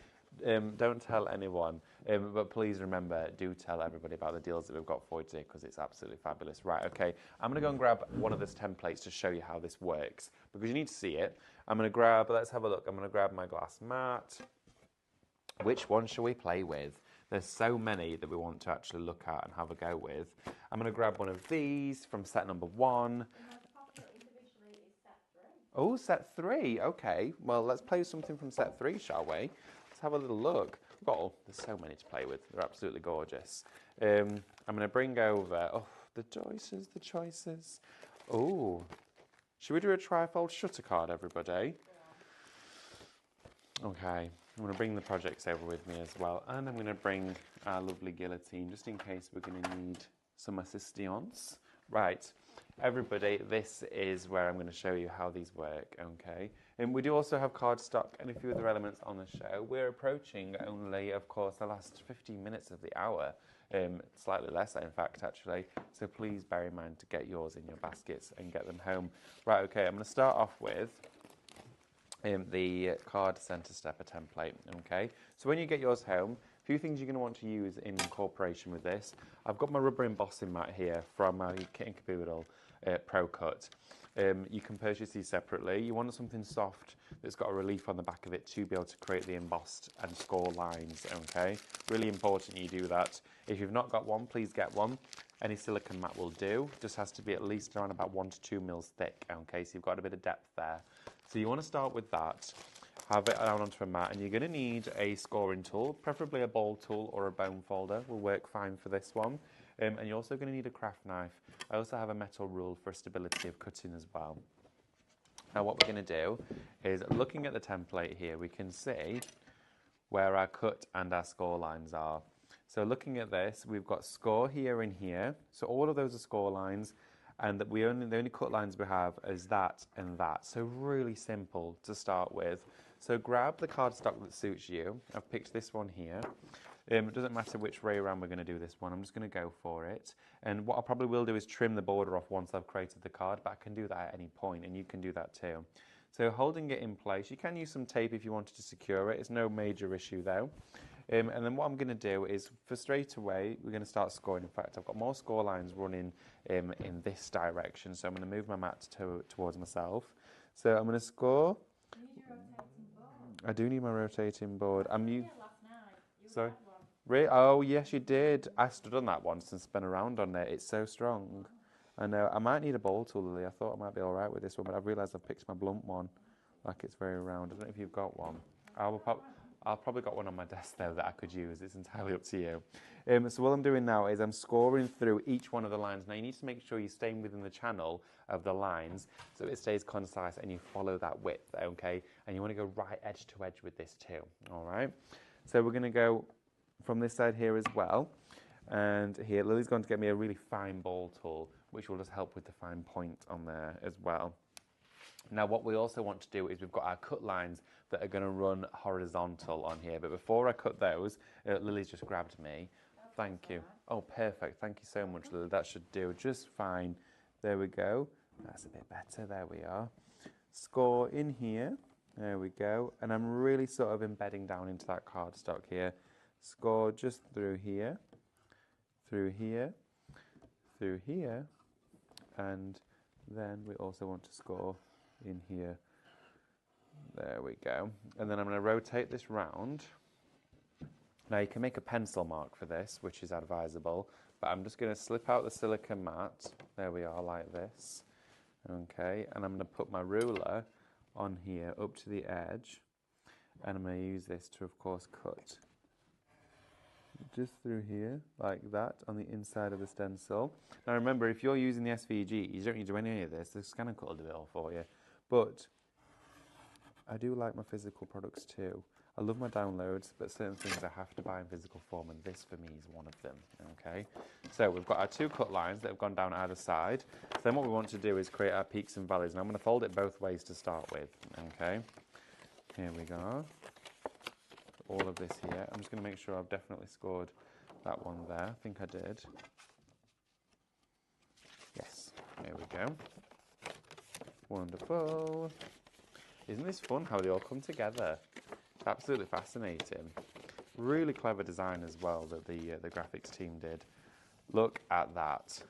Don't tell anyone. But please remember, do tell everybody about the deals that we've got for you today because it's absolutely fabulous. Right, okay. I'm going to go and grab one of those templates to show you how this works because you need to see it. I'm going to grab, let's have a look. I'm going to grab my glass mat. Which one shall we play with? There's so many that we want to actually look at and have a go with. I'm going to grab one of these from set number 1. The most popular individually is set 3. Oh, set 3. Okay. Well, let's play something from set 3, shall we? Let's have a little look. There's so many to play with. They're absolutely gorgeous. I'm going to bring over... Oh, the choices. Oh. Should we do a trifold shutter card, everybody? Okay. I'm going to bring the projects over with me as well. And I'm going to bring our lovely guillotine, just in case we're going to need some assistance. Right. Everybody, this is where I'm going to show you how these work, okay? And we do also have cardstock and a few other elements on the show. We're approaching only, of course, the last 15 minutes of the hour. Slightly less, in fact, actually. So please bear in mind to get yours in your baskets and get them home. Right, okay, I'm going to start off with the card centre stepper template, okay? So when you get yours home, a few things you're going to want to use in cooperation with this. I've got my rubber embossing mat here from my Kit and Caboodle Pro Cut. You can purchase these separately. You want something soft that's got a relief on the back of it to be able to create the embossed and score lines, okay? Really important you do that. If you've not got one, please get one. Any silicone mat will do. Just has to be at least around about 1 to 2 mils thick, okay? So you've got a bit of depth there. So you want to start with that. Have it down onto a mat, and you're going to need a scoring tool, preferably a ball tool or a bone folder will work fine for this one. And you're also going to need a craft knife. I also have a metal rule for stability of cutting as well. Now what we're going to do is, looking at the template here, we can see where our cut and our score lines are. So looking at this, we've got score here and here. So all of those are score lines, and that the only cut lines we have is that and that. So really simple to start with. So grab the cardstock that suits you. I've picked this one here. It doesn't matter which way around we're going to do this one. I'm just going to go for it. And what I probably will do is trim the border off once I've created the card, but I can do that at any point, and you can do that too. So holding it in place, you can use some tape if you wanted to secure it. It's no major issue though. And then what I'm going to do is, for straight away, we're going to start scoring. In fact, I've got more score lines running in this direction, so I'm going to move my mat towards myself. So I'm going to score. You need your rotating board. I do need my rotating board. I was here last night. You Sorry? had one. Really? Oh, yes, you did. I stood on that once and spun around on it. It's so strong. I know. I might need a ball tool, Lily. I thought I might be all right with this one, but I've realised I've picked my blunt one. Like, it's very round. I don't know if you've got one. I've probably got one on my desk there that I could use. It's entirely up to you. So what I'm doing now is I'm scoring through each one of the lines. Now you need to make sure you're staying within the channel of the lines so it stays concise and you follow that width, okay? And you want to go right edge to edge with this too, all right? So we're going to go from this side here as well. And here, Lily's going to get me a really fine ball tool, which will just help with the fine point on there as well. Now what we also want to do is we've got our cut lines that are going to run horizontal on here. But before I cut those, Lily's just grabbed me. Thank you. Oh, perfect. Thank you so much, Lily. That should do just fine. There we go. That's a bit better. There we are. Score in here. There we go. And I'm really sort of embedding down into that cardstock here. Score just through here, through here, through here. And then we also want to score in here. There we go. And then I'm going to rotate this round. Now you can make a pencil mark for this, which is advisable, but I'm just going to slip out the silicone mat. There we are, like this. Okay, and I'm going to put my ruler on here up to the edge, and I'm going to use this to, of course, cut just through here, like that, on the inside of the stencil. Now remember, if you're using the SVG, you don't need to do any of this. The scanner cut will do it all for you. But I do like my physical products too. I love my downloads, but certain things I have to buy in physical form, and this for me is one of them, okay? So we've got our two cut lines that have gone down either side. So then what we want to do is create our peaks and valleys, and I'm going to fold it both ways to start with, okay? Here we go. All of this here. I'm just going to make sure I've definitely scored that one there. I think I did. Yes, there we go. Wonderful. Isn't this fun how they all come together? It's absolutely fascinating. Really clever design as well that the graphics team did. Look at that.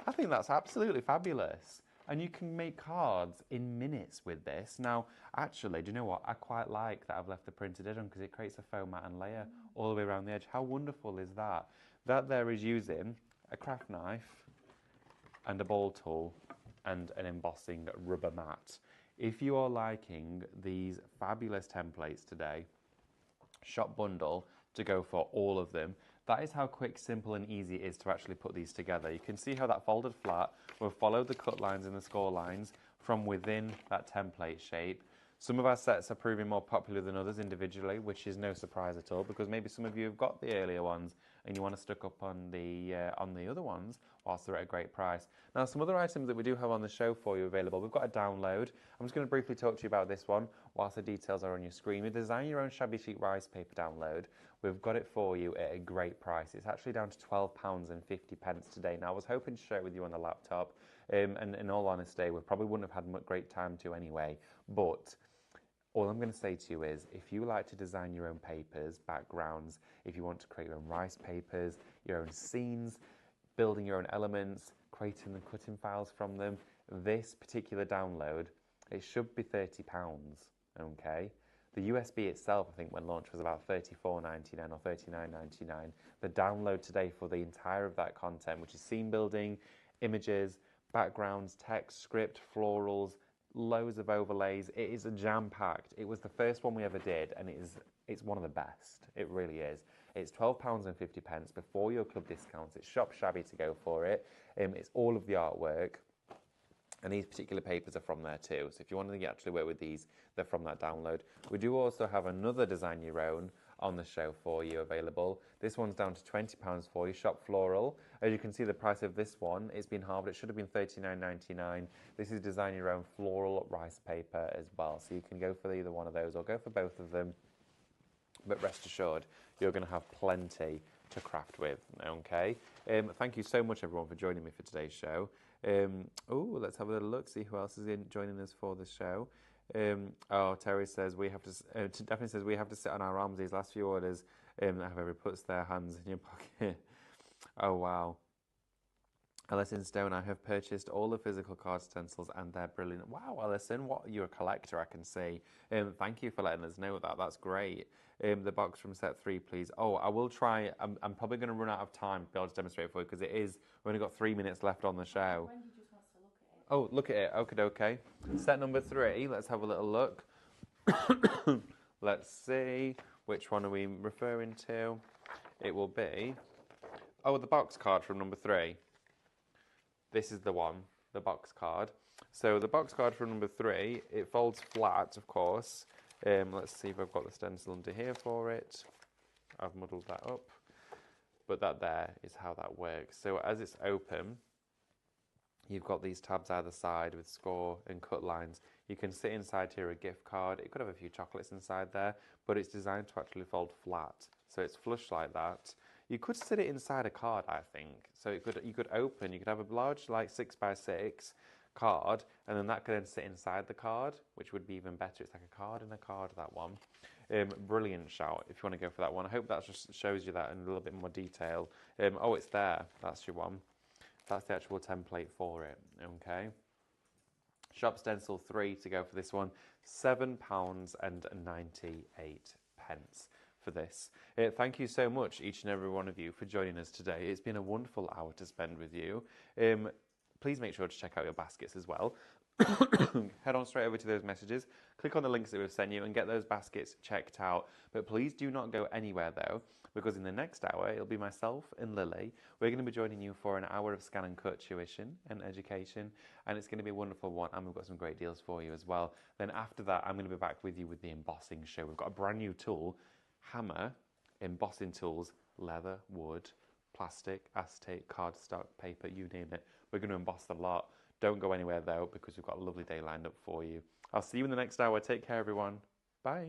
I think that's absolutely fabulous. And you can make cards in minutes with this. Now, actually, do you know what? I quite like that I've left the printed edge on because it creates a foam mat and layer all the way around the edge. How wonderful is that? That there is using a craft knife and a ball tool and an embossing rubber mat. If you are liking these fabulous templates today, shop bundle to go for all of them. That is how quick, simple and easy it is to actually put these together. You can see how that folded flat will follow the cut lines and the score lines from within that template shape. Some of our sets are proving more popular than others individually, which is no surprise at all, because maybe some of you have got the earlier ones and you want to stock up on the other ones whilst they're at a great price. Now, some other items that we do have on the show for you available. We've got a download. I'm just going to briefly talk to you about this one whilst the details are on your screen. We design your own shabby chic rice paper download. We've got it for you at a great price. It's actually down to £12.50 today. Now, I was hoping to share it with you on the laptop, and in all honesty, we probably wouldn't have had a great time to anyway, but all I'm going to say to you is, if you like to design your own papers, backgrounds, if you want to create your own rice papers, your own scenes, building your own elements, creating and cutting files from them, this particular download, it should be £30, okay? The USB itself, I think, when launched was about $34.99 or $39.99. The download today for the entire of that content, which is scene building, images, backgrounds, text, script, florals, loads of overlays. It is a jam-packed. It was the first one we ever did, and it's one of the best. It really is. It's £12.50 before your club discounts. It's shop shabby to go for it. It's all of the artwork, and these particular papers are from there too. So if you want to actually work with these, they're from that download. We do also have another design your own on the show for you available. This one's down to £20 for you, shop floral. As you can see, the price of this one, it's been halved. It should have been $39.99. This is design your own floral rice paper as well. So you can go for either one of those or go for both of them. But rest assured, you're going to have plenty to craft with, okay? Thank you so much, everyone, for joining me for today's show. Let's have a little look, see who else is joining us for the show. Terry says we have to. Daphne says we have to sit on our arms. These last few orders, however, puts their hands in your pocket. Oh wow. Alison Stone, I have purchased all the physical card stencils and they're brilliant. Wow, Alison, you're a collector, I can see. Thank you for letting us know that. That's great. The box from set 3, please. Oh, I will try. I'm probably going to run out of time to be able to demonstrate it for you because we've only got 3 minutes left on the show. Wendy just wants to look at it. Oh, look at it. Okay. Set number 3. Let's have a little look. Let's see. Which one are we referring to? It will be... Oh, the box card from number 3. This is the one, the box card. So the box card from number 3, it folds flat, of course. Let's see if I've got the stencil under here for it. I've muddled that up. But that there is how that works. So as it's open, you've got these tabs either side with score and cut lines. You can sit inside here a gift card. It could have a few chocolates inside there, but it's designed to actually fold flat. So it's flush like that. You could sit it inside a card, I think. So you could open, you could have a large like 6x6 card, and then that could then sit inside the card, which would be even better. It's like a card in a card, that one. Brilliant shout if you want to go for that one. I hope that just shows you that in a little bit more detail. Oh, it's there. That's your one. That's the actual template for it, okay? Shop stencil 3 to go for this one, £7.98 for this. Thank you so much, each and every one of you, for joining us today. It's been a wonderful hour to spend with you. Please make sure to check out your baskets as well. Head on straight over to those messages, click on the links that we've sent you and get those baskets checked out. But please do not go anywhere though, because in the next hour, it'll be myself and Lily. We're going to be joining you for an hour of scan and cut tuition and education, and it's going to be a wonderful one, and we've got some great deals for you as well. Then after that, I'm going to be back with you with the embossing show. We've got a brand new tool, hammer, embossing tools, leather, wood, plastic, acetate, cardstock, paper, you name it. We're going to emboss the lot. Don't go anywhere though, because we've got a lovely day lined up for you. I'll see you in the next hour. Take care, everyone. Bye.